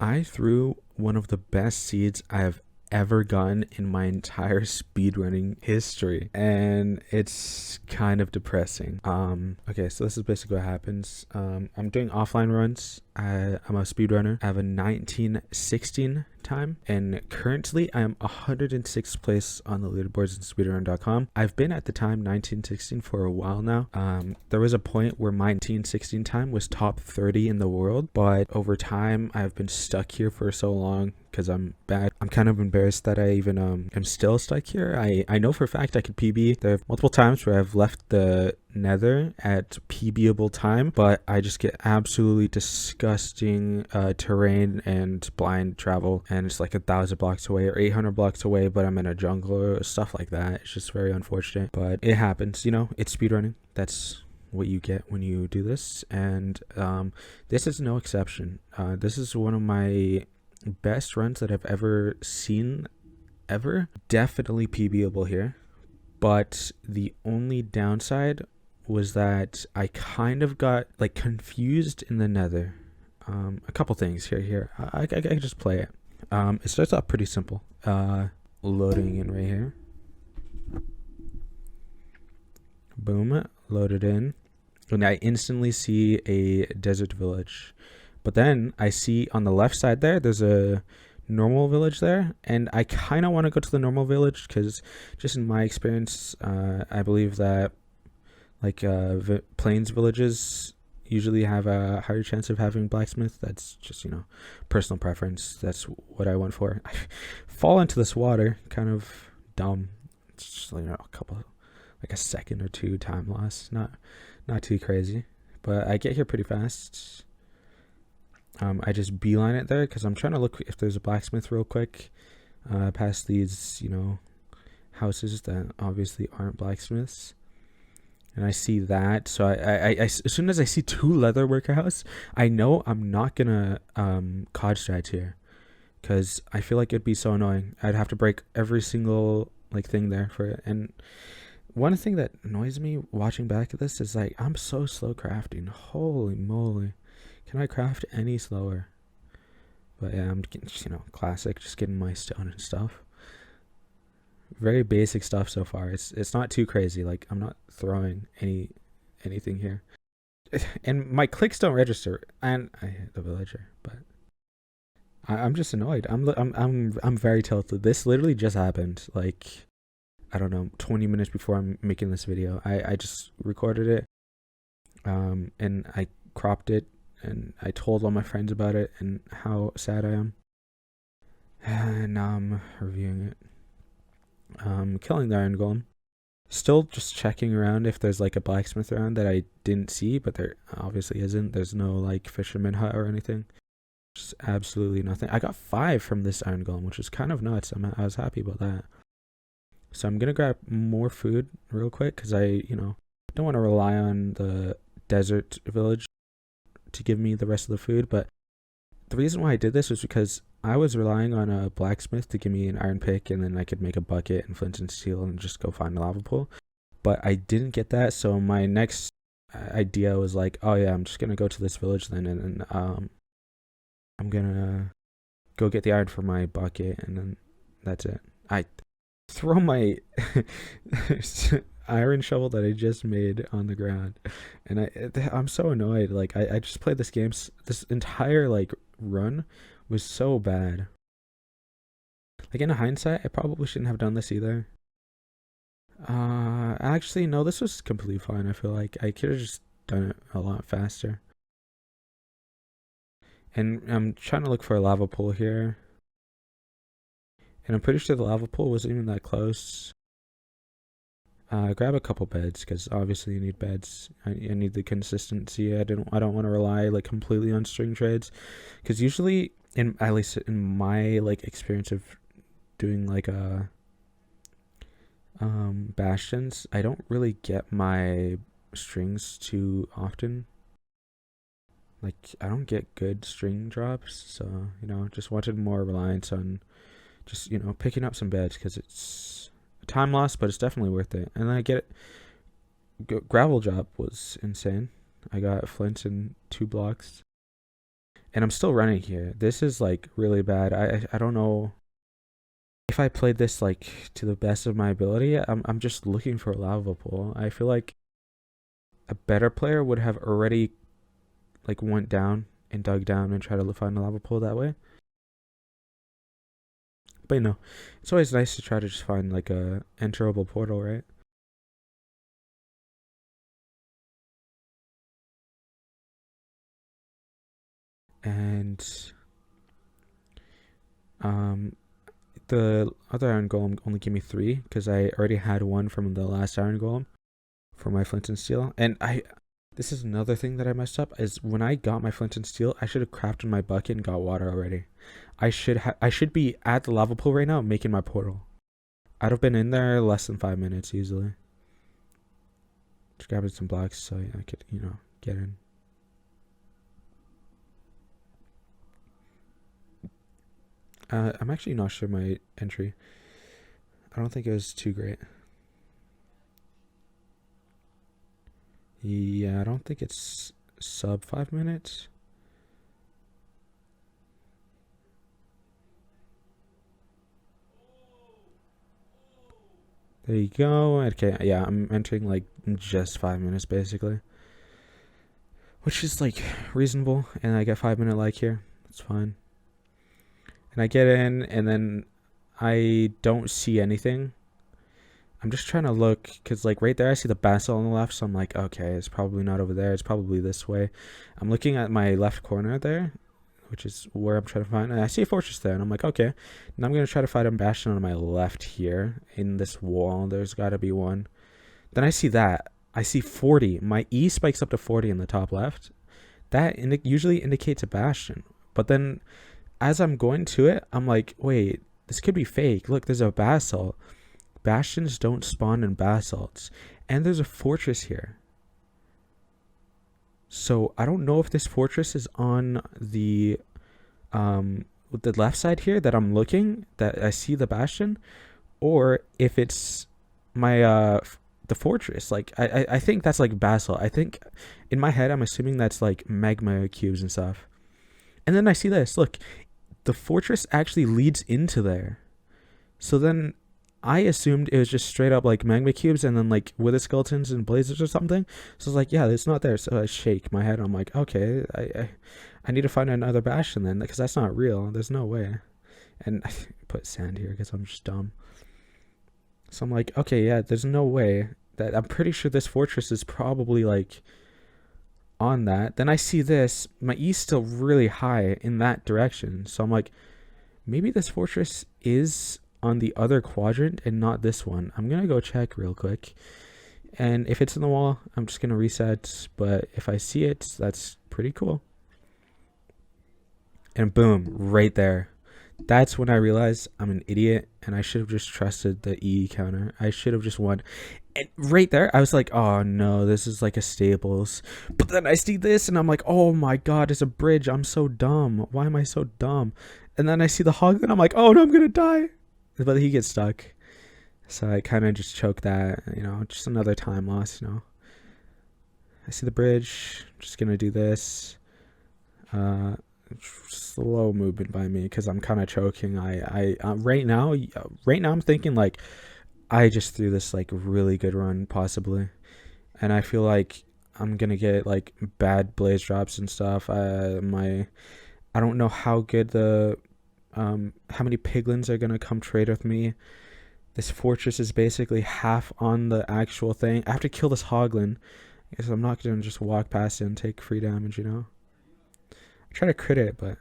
I threw one of the best seeds I have ever gotten in my entire speedrunning history, and it's kind of depressing. Okay, so this is basically what happens. I'm doing offline runs. I'm a speedrunner. I have a 1916 time, and currently I am 106th place on the leaderboards in speedrun.com. I've been at the time 1916 for a while now. There was a point where my 1916 time was top 30 in the world, but over time I've been stuck here for so long because I'm bad. I'm kind of embarrassed that I even am still stuck here. I know for a fact I could PB. There are multiple times where I've left the nether at PBable time, but I just get absolutely disgusting terrain and blind travel, and it's like 1,000 blocks away or 800 blocks away, but I'm in a jungle or stuff like that. It's just very unfortunate, but it happens. You know, it's speedrunning. That's what you get when you do this, and this is no exception. This is one of my best runs that I've ever seen ever. Definitely PBable here, but the only downside was that I kind of got like confused in the nether. A couple things here. I can just play it. It starts off pretty simple. Loading in right here. Boom, loaded in. And I instantly see a desert village. But then I see on the left side there's a normal village there, and I kind of want to go to the normal village because just in my experience, I believe that like plains villages usually have a higher chance of having blacksmith. That's just, you know, personal preference. That's what I went for. I fall into this water, kind of dumb. It's just, you know, like a second or two time loss. Not too crazy, but I get here pretty fast. I just beeline it there because I'm trying to look if there's a blacksmith real quick, past these, you know, houses that obviously aren't blacksmiths. And I see that, so I as soon as I see two leather worker house, I know I'm not gonna cod strat here, because I feel like it'd be so annoying. I'd have to break every single like thing there for it. And one thing that annoys me watching back at this is like I'm so slow crafting. Holy moly, can I craft any slower? But yeah, I'm getting, you know, classic, just getting my stone and stuff. Very basic stuff so far. It's not too crazy. Like I'm not throwing anything here, and my clicks don't register. And I hit the villager, but I'm just annoyed. I'm very tilted. This literally just happened. Like I don't know, 20 minutes before I'm making this video. I just recorded it, and I cropped it, and I told all my friends about it and how sad I am. And now I'm reviewing it. Killing the iron golem. Still just checking around if there's like a blacksmith around that I didn't see, but there obviously isn't. There's no like fisherman hut or anything. Just absolutely nothing. I got 5 from this iron golem, which is kind of nuts. I was happy about that. So I'm gonna grab more food real quick because I, you know, don't want to rely on the desert village to give me the rest of the food. But the reason why I did this was because I was relying on a blacksmith to give me an iron pick, and then I could make a bucket and flint and steel and just go find a lava pool. But I didn't get that, so my next idea was like, oh yeah, I'm just gonna go to this village then, and then I'm gonna go get the iron for my bucket, and then that's it. I throw my iron shovel that I just made on the ground, and I'm so annoyed. Like I just played this game. This entire like run was so bad. Like in hindsight, I probably shouldn't have done this either. Actually no, this was completely fine. I feel like I could have just done it a lot faster. And I'm trying to look for a lava pool here, and I'm pretty sure the lava pool wasn't even that close. Grab a couple beds because obviously you need beds. I need the consistency. I don't want to rely like completely on string trades, because usually, at least in my like experience of doing like bastions, I don't really get my strings too often. Like I don't get good string drops, so you know, just wanted more reliance on just, you know, picking up some beds because it's time loss, but it's definitely worth it. And I get it. Gravel drop was insane. I got flint in 2 blocks, And I'm still running here. This is like really bad. I don't know if I played this like to the best of my ability. I'm just looking for a lava pool. I feel like a better player would have already like went down and dug down and tried to find a lava pool that way. But you know, it's always nice to try to just find like a enterable portal, right? And um the other iron golem only gave me 3 because I already had one from the last iron golem for my flint and steel. And this is another thing that I messed up is when I got my flint and steel, I should have crafted my bucket and got water already. I should be at the lava pool right now making my portal. I'd have been in there less than 5 minutes easily. Just grabbing some blocks so I could, get in. I'm actually not sure my entry. I don't think it was too great. Yeah, I don't think it's sub 5 minutes. There you go. Okay, yeah, I'm entering like just 5 minutes basically, which is like reasonable. And I get 5 minute like here. That's fine. And I get in, and then I don't see anything. I'm just trying to look because like right there I see the basalt on the left, so I'm like, okay, it's probably not over there. It's probably this way. I'm looking at my left corner there, which is where I'm trying to find. And I see a fortress there, and I'm like, okay. Now I'm gonna try to find a bastion on my left here in this wall. There's got to be one. Then I see that. I see 40. My E spikes up to 40 in the top left. That usually indicates a bastion. But then as I'm going to it, I'm like, wait, this could be fake. Look, there's a basalt. Bastions don't spawn in basalts. And there's a fortress here. So I don't know if this fortress is on the left side here that I'm looking, that I see the bastion, or if it's my the fortress. Like I think that's like basalt. I think in my head I'm assuming that's like magma cubes and stuff. And then I see this. Look, the fortress actually leads into there. So then I assumed it was just straight up like magma cubes and then like wither skeletons and blazes or something. So I was like, yeah, it's not there. So I shake my head. I'm like, okay, I need to find another bastion then because that's not real. There's no way. And I put sand here because I'm just dumb. So I'm like, okay, yeah, there's no way. That I'm pretty sure this fortress is probably like on that. Then I see this. My E's still really high in that direction. So I'm like, maybe this fortress is on the other quadrant and not this one. I'm gonna go check real quick. And if it's in the wall, I'm just gonna reset. But if I see it, that's pretty cool. And boom, right there. That's when I realized I'm an idiot and I should have just trusted the E counter. I should have just won. And right there, I was like, oh no, this is like a Staples. But then I see this and I'm like, oh my god, it's a bridge. I'm so dumb. Why am I so dumb? And then I see the hog and I'm like, oh no, I'm gonna die. But he gets stuck. So I kind of just choke that, just another time loss, I see the bridge. I'm just gonna do this. Slow movement by me because I'm kind of choking. I right now I'm thinking like I just threw this like really good run possibly, and I feel like I'm gonna get like bad blaze drops and stuff. I don't know how good the how many piglins are gonna come trade with me. This fortress is basically half on the actual thing. I have to kill this hoglin. I guess I'm not gonna just walk past it and take free damage, I try to crit it, but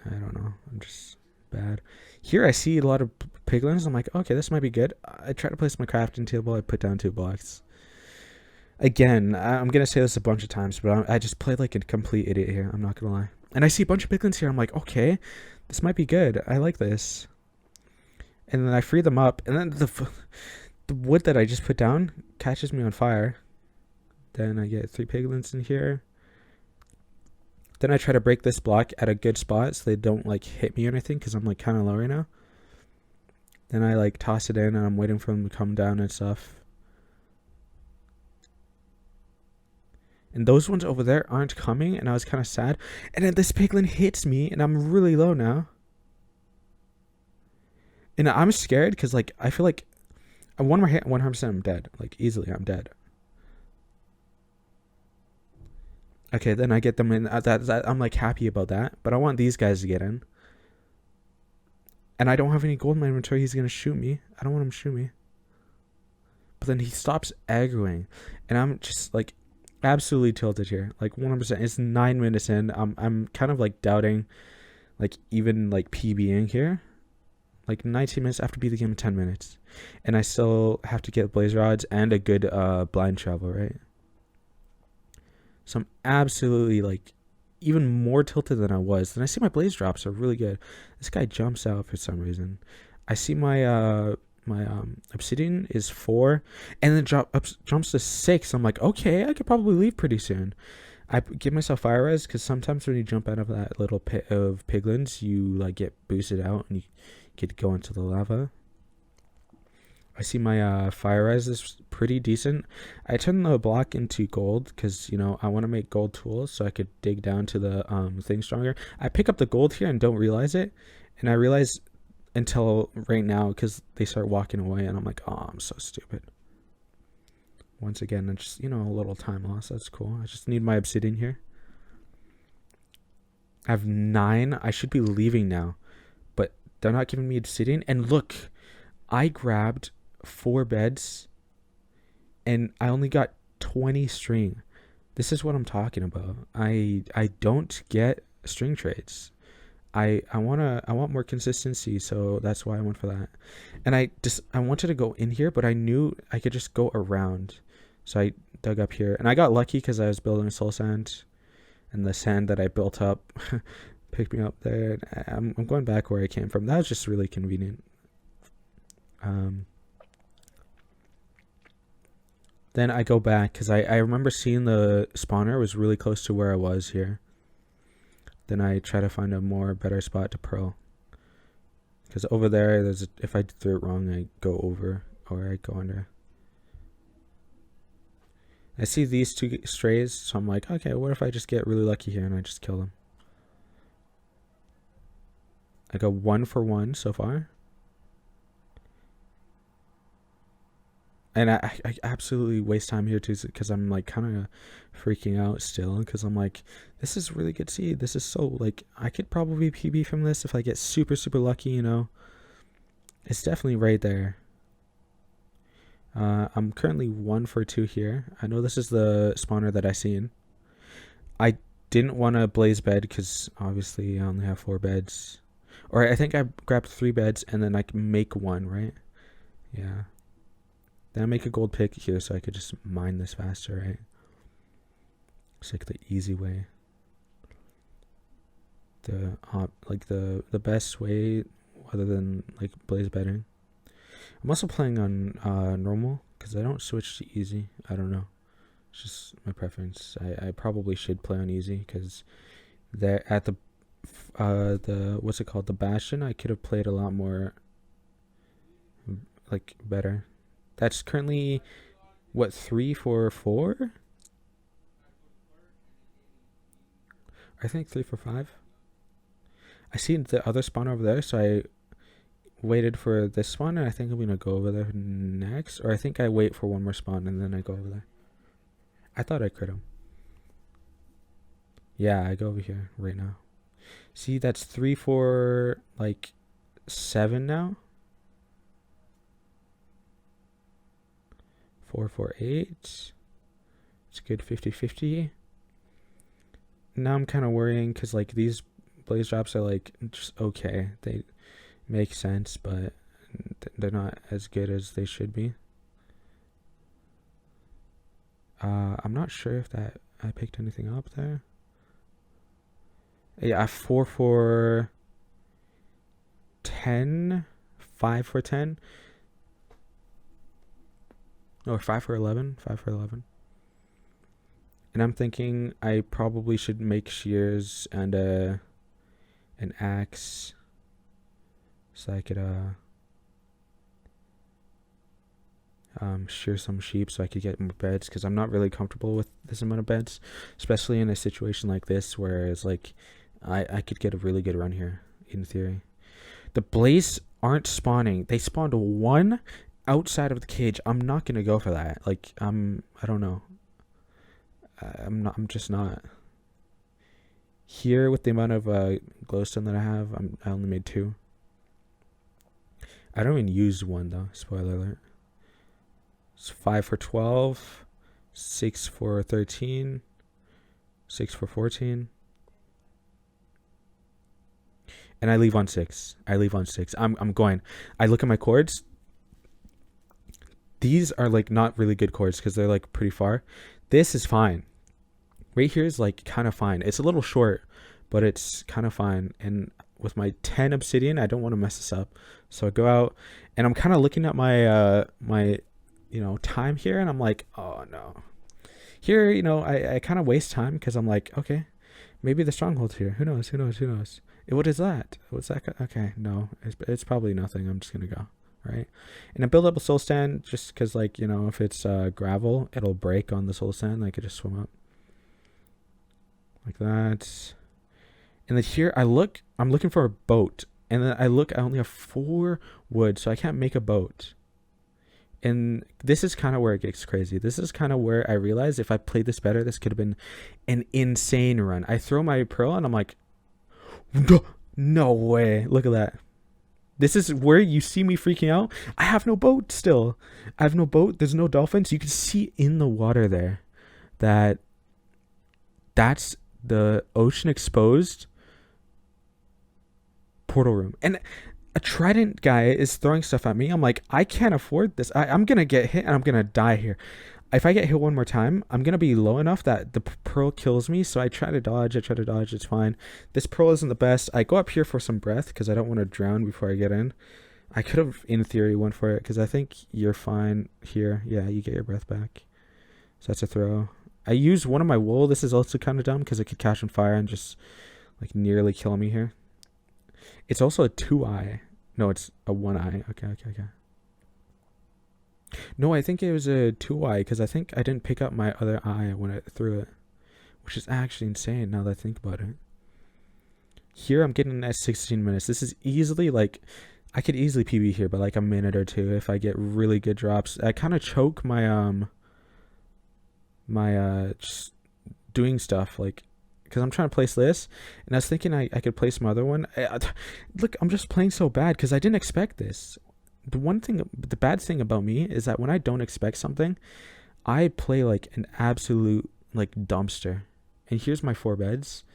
I don't know. I'm just bad. Here I see a lot of piglins. I'm like, okay, this might be good. I try to place my crafting table. I put down 2 blocks. Again, I'm going to say this a bunch of times, but I just played like a complete idiot here. I'm not going to lie. And I see a bunch of piglins here. I'm like, okay, this might be good. I like this. And then I free them up. And then the wood that I just put down catches me on fire. Then I get 3 piglins in here. Then I try to break this block at a good spot so they don't like hit me or anything because I'm like kind of low right now. Then I like toss it in and I'm waiting for them to come down and stuff. And those ones over there aren't coming, and I was kind of sad. And then this piglin hits me, and I'm really low now. And I'm scared because, like, I feel like one more hit, 100% I'm dead. Like, easily, I'm dead. Okay, then I get them in. I'm, like, happy about that. But I want these guys to get in. And I don't have any gold in my inventory. He's going to shoot me. I don't want him to shoot me. But then he stops aggroing. And I'm just, like, absolutely tilted here. Like, 100%. It's 9 minutes in. I'm kind of, like, doubting, like, even, like, PBing here. Like, 19 minutes after beat the game in 10 minutes. And I still have to get blaze rods and a good blind travel, right? So I'm absolutely, like, even more tilted than I was. Then I see my blaze drops are really good. This guy jumps out for some reason. I see my obsidian is 4, and then jumps to 6. I'm like, okay, I could probably leave pretty soon. I give myself fire res because sometimes when you jump out of that little pit of piglins, you, like, get boosted out and you could go into the lava. I see my fire res is pretty decent. I turned the block into gold because, you know, I want to make gold tools so I could dig down to the thing stronger. I pick up the gold here and don't realize it. And I realize until right now because they start walking away and I'm like, oh, I'm so stupid. Once again, it's just, you know, a little time loss. That's cool. I just need my obsidian here. I have 9. I should be leaving now. But they're not giving me obsidian. And look, I grabbed 4 beds and I only got 20 string. This is what I'm talking about. I don't get string trades. I want more consistency, so that's why I went for that. And I wanted to go in here, but I knew I could just go around. So I dug up here and I got lucky because I was building soul sand and the sand that I built up picked me up there. I'm going back where I came from. That was just really convenient. Then I go back because I remember seeing the spawner was really close to where I was here. Then I try to find a better spot to pearl. Because over there, if I do it wrong, I go over or I go under. I see these 2 strays, so I'm like, okay, what if I just get really lucky here and I just kill them? I go 1 for 1 so far. And I absolutely waste time here too because I'm, like, kind of freaking out still because I'm like, this is really good seed. This is so, like, I could probably PB from this if I get super, super lucky, you know. It's definitely right there. I'm currently 1 for 2 here. I know this is the spawner that I seen. I didn't want to blaze bed because obviously I only have 4 beds. Or I think I grabbed 3 beds and then I can make 1, right? Yeah. Then I make a gold pick here so I could just mine this faster, right? It's like the easy way. The best way other than, like, blaze bedding. I'm also playing on normal because I don't switch to easy. I don't know. It's just my preference. I probably should play on easy because there at the what's it called, the Bastion, I could have played a lot more, like, better. That's currently, what, 3 for 4? I think 3 for 5. I see the other spawn over there, so I waited for this spawn, and I think I'm going to go over there next. Or I think I wait for one more spawn, and then I go over there. I thought I crit him. Yeah, I go over here right now. See, that's 3 for, like, 7 now. 4 for 8. It's good 50-50. Now I'm kind of worrying because, like, these blaze drops are, like, just okay. They make sense, but they're not as good as they should be. I'm not sure if I picked anything up there. Yeah, 4 for 10. 5 for 10. Or 5 for 11. 5 for 11. And I'm thinking I probably should make shears and an axe so I could shear some sheep so I could get more beds, because I'm not really comfortable with this amount of beds, especially in a situation like this where it's like I could get a really good run here in theory. The blaze aren't spawning. They spawned one outside of the cage. I'm not gonna go for that. Like I don't know. I'm just not. Here with the amount of glowstone that I have, I only made 2. I don't even use 1 though. Spoiler alert. It's 5 for 12, 6 for 13, 6 for 14. And I leave on 6. I'm going. I look at my chords. These are like not really good chords because they're like pretty far. This is fine. Right here is like kind of fine. It's a little short, but it's kind of fine. And with my 10 obsidian, I don't want to mess this up. So I go out and I'm kind of looking at my my time here, and I'm like, oh no. Here, I kind of waste time because I'm like, okay, maybe the stronghold's here. Who knows? What is that? What's that? Okay, no, it's probably nothing. I'm just gonna go, right? And I build up a soul stand just because, like, if it's gravel, it'll break on the soul stand. I could just swim up like that. And then here I'm looking for a boat, and then I only have 4 wood, so I can't make a boat. And this is kind of where it gets crazy. This is kind of where I realized if I played this better, this could have been an insane run. I throw my pearl and I'm like, no way. Look at that. This is where you see me freaking out. I have no boat still. I have no boat. There's no dolphins. You can see in the water there that's the ocean exposed portal room. And a trident guy is throwing stuff at me. I'm like, I can't afford this. I'm going to get hit and I'm going to die here. If I get hit one more time, I'm going to be low enough that the pearl kills me. So I try to dodge. It's fine. This pearl isn't the best. I go up here for some breath because I don't want to drown before I get in. I could have, in theory, went for it because I think you're fine here. Yeah, you get your breath back. So that's a throw. I use one of my wool. This is also kind of dumb because it could catch on fire and just like nearly kill me here. It's also a 2-eye. No, it's a 1-eye. Okay. No, I think it was a 2-eye because I think I didn't pick up my other eye when I threw it, which is actually insane now that I think about it. Here I'm getting at 16 minutes. This is easily like, I could easily PB here by like a minute or 2 if I get really good drops. I kind of choke my just doing stuff like, because I'm trying to place this, and I was thinking I could place my other one. Look, I'm just playing so bad because I didn't expect this. The bad thing about me is that when I don't expect something, I play like an absolute like dumpster. And here's my 4 beds.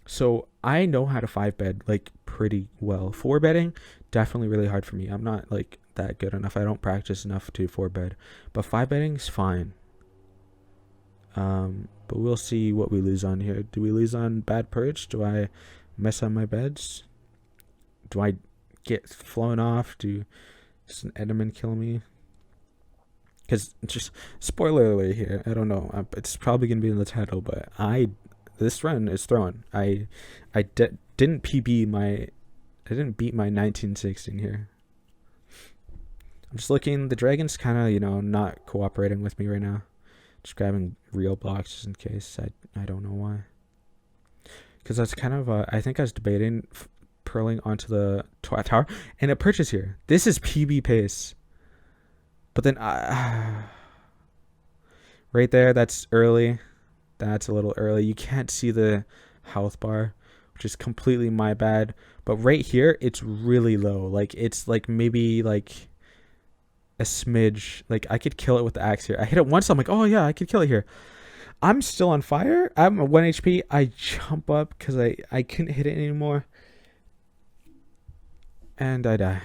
So I know how to 5-bed like pretty well. 4-bedding, definitely really hard for me. I'm not like that good enough. I don't practice enough to 4-bed, but 5-bedding is fine. But we'll see what we lose on here. Do we lose on bad perch? Do I mess up my beds? Do I get flown off? Does an Enderman kill me? Because just spoiler alert here. I don't know. It's probably gonna be in the title, but this run is thrown. I didn't beat my 1916 here. I'm just looking. The dragon's kind of not cooperating with me right now. Just grabbing real blocks just in case. I don't know why. Because that's kind of I think I was debating purling onto the tower, and it perches here. This is PB pace. But then right there, that's early. That's a little early. You can't see the health bar, which is completely my bad. But right here, it's really low. Like it's like maybe like a smidge. Like I could kill it with the axe here. I hit it once, I'm like, oh yeah, I could kill it here. I'm still on fire. I'm at 1 HP. I jump up because I couldn't hit it anymore, and I die.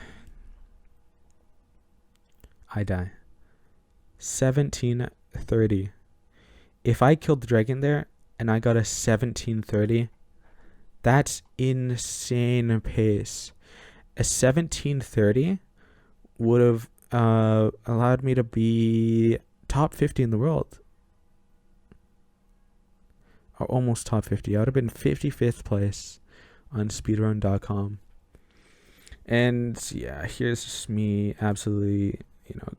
1730. If I killed the dragon there and I got a 1730, that's insane pace. A 1730 would have allowed me to be top 50 in the world, or almost top 50. I would have been 55th place on speedrun.com. And yeah, here's just me absolutely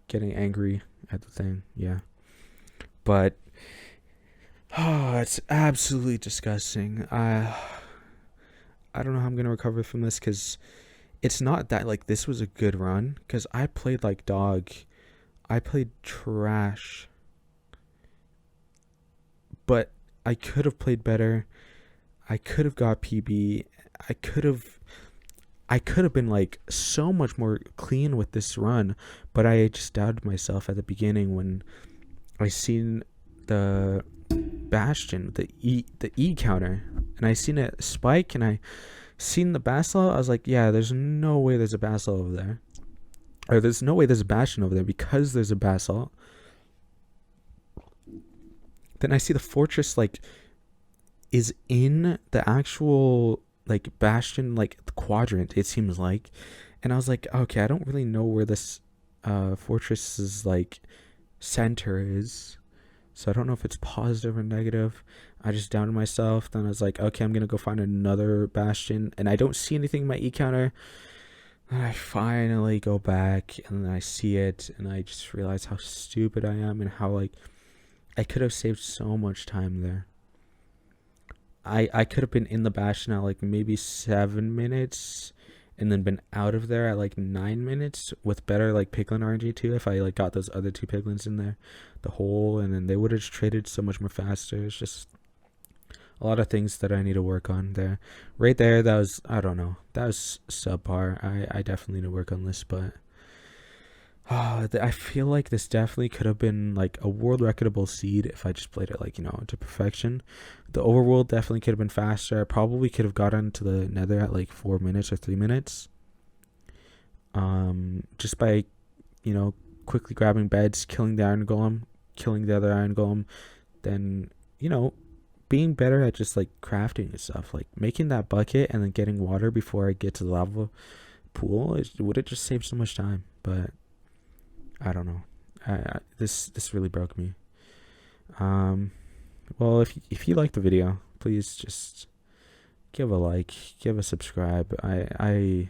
getting angry at the thing. Yeah. But it's absolutely disgusting. I don't know how I'm gonna recover from this, because it's not that like this was a good run, because I played like dog. I played trash. But I could have played better. I could have got PB. I could have been like so much more clean with this run, but I just doubted myself at the beginning when I seen the Bastion, the E counter, and I seen it spike, and I seen the Basel. I was like, yeah, there's no way there's a Basel over there, or there's no way there's a Bastion over there, because there's a Basel. Then I see the fortress like is in the actual like Bastion like quadrant, it seems like, and I was like, okay, I don't really know where this fortress's like center is, so I don't know if it's positive or negative. I just doubted myself. Then I was like, okay, I'm gonna go find another Bastion, and I don't see anything in my E counter. And I finally go back, and then I see it, and I just realize how stupid I am, and how like I could have saved so much time there. I could have been in the Bastion at like maybe 7 minutes, and then been out of there at like 9 minutes with better like piglin RNG too, if I like got those other 2 piglins in there the hole, and then they would have traded so much more faster. It's just a lot of things that I need to work on there. Right there, that was, I don't know, that was subpar. I definitely need to work on this, but I feel like this definitely could have been like a world recordable seed if I just played it like, to perfection. The overworld definitely could have been faster. I probably could have gotten to the nether at like 4 minutes or 3 minutes. Just by, quickly grabbing beds, killing the iron golem, killing the other iron golem, then, being better at just like crafting and stuff, like making that bucket and then getting water before I get to the lava pool. It would have just saved so much time, but I don't know. This really broke me. Well, if you like the video, please just give a like, give a subscribe. I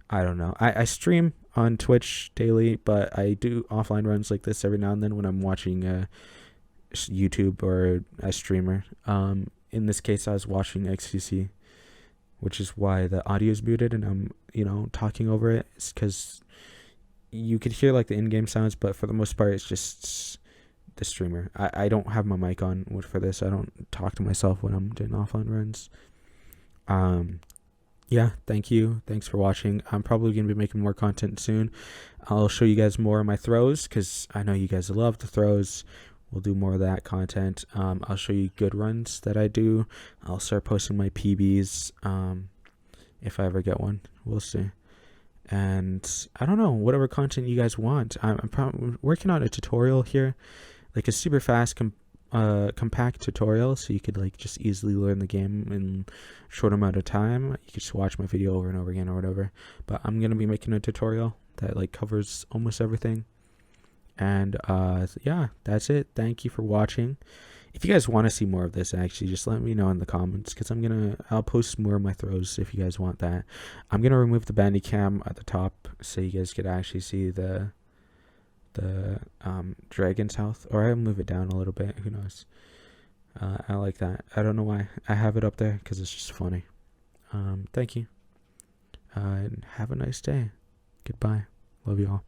don't know. I stream on Twitch daily, but I do offline runs like this every now and then when I'm watching YouTube or a streamer. In this case, I was watching XQC, which is why the audio is muted and I'm talking over it. It's because you could hear like the in-game sounds, but for the most part it's just the streamer. I don't have my mic on for this. I don't talk to myself when I'm doing offline runs. Yeah, thank you, thanks for watching. I'm probably gonna be making more content soon. I'll show you guys more of my throws, because I know you guys love the throws. We'll do more of that content. I'll show you good runs that I do. I'll start posting my PBs if I ever get one. We'll see. And I don't know, whatever content you guys want. I'm probably working on a tutorial here, like a super fast compact tutorial, so you could like just easily learn the game in a short amount of time. You could just watch my video over and over again or whatever. But I'm gonna be making a tutorial that like covers almost everything. And yeah, that's it. Thank you for watching. If you guys want to see more of this, actually, just let me know in the comments, because I'll post more of my throws if you guys want that. I'm gonna remove the bandy cam at the top so you guys could actually see the dragon's health, or I'll move it down a little bit. Who knows? I like that. I don't know why I have it up there, because it's just funny. Thank you. And have a nice day. Goodbye. Love you all.